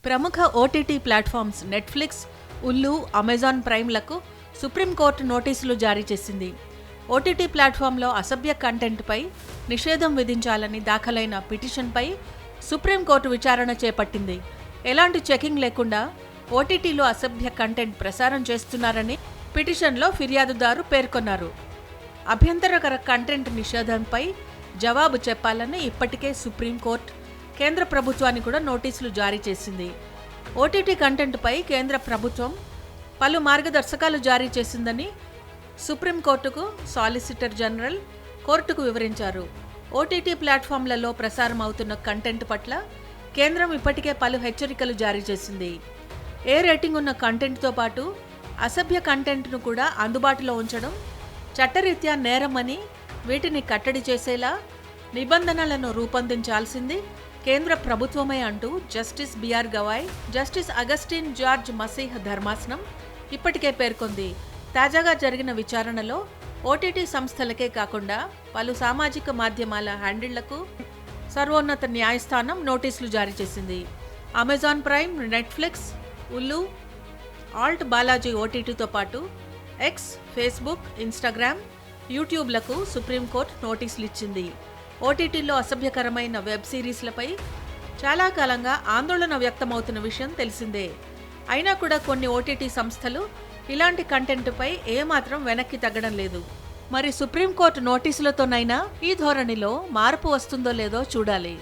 ప్రముఖ OTT platforms Netflix, ఉల్లు, Amazon ప్రైమ్లకు supreme court నోటీసులు జారీ చేసింది. ఓటీటీ ప్లాట్ఫామ్లో అసభ్య కంటెంట్పై నిషేధం విధించాలని దాఖలైన పిటిషన్పై సుప్రీంకోర్టు విచారణ చేపట్టింది. ఎలాంటి చెకింగ్ లేకుండా ఓటీటీలో అసభ్య కంటెంట్ ప్రసారం చేస్తున్నారని పిటిషన్లో ఫిర్యాదుదారు పేర్కొన్నారు. అభ్యంతరకర కంటెంట్ నిషేధంపై జవాబు చెప్పాలని ఇప్పటికే సుప్రీంకోర్టు కేంద్ర ప్రభుత్వానికి కూడా నోటీసులు జారీ చేసింది. ఓటీటీ కంటెంట్పై కేంద్ర ప్రభుత్వం పలు మార్గదర్శకాలు జారీ చేసిందని సుప్రీంకోర్టుకు సాలిసిటర్ జనరల్ కోర్టుకు వివరించారు. ఓటీటీ ప్లాట్ఫామ్లలో ప్రసారం అవుతున్న కంటెంట్ పట్ల కేంద్రం ఇప్పటికే పలు హెచ్చరికలు జారీ చేసింది. ఏ రేటింగ్ ఉన్న కంటెంట్తో పాటు అసభ్య కంటెంట్ను కూడా అందుబాటులో ఉంచడం చట్టరీత్యా నేరమని, వీటిని కట్టడి చేసేలా నిబంధనలను రూపొందించాల్సింది కేంద్ర ప్రభుత్వమే అంటూ justice B R Gavai, justice Augustine George Masih ధర్మాసనం ఇప్పటికే పేర్కొంది. తాజాగా జరిగిన విచారణలో ఓటీటీ సంస్థలకే కాకుండా పలు సామాజిక మాధ్యమాల హ్యాండిళ్లకు సర్వోన్నత న్యాయస్థానం నోటీసులు జారీ చేసింది. Amazon prime, Netflix, ఉల్లు, Alt Balaji ఓటీటీతో పాటు ఎక్స్, ఫేస్బుక్, ఇన్స్టాగ్రామ్, యూట్యూబ్లకు సుప్రీంకోర్టు నోటీసులు ఇచ్చింది. ఓటీటీలో అసభ్యకరమైన వెబ్ సిరీస్లపై చాలా కాలంగా ఆందోళన వ్యక్తమవుతున్న విషయం తెలిసిందే. అయినా కూడా కొన్ని ఓటీటీ సంస్థలు ఇలాంటి కంటెంట్పై ఏమాత్రం వెనక్కి తగ్గడం లేదు. మరి సుప్రీంకోర్టు నోటీసులతోనైనా ఈ ధోరణిలో మార్పు వస్తుందో లేదో చూడాలి.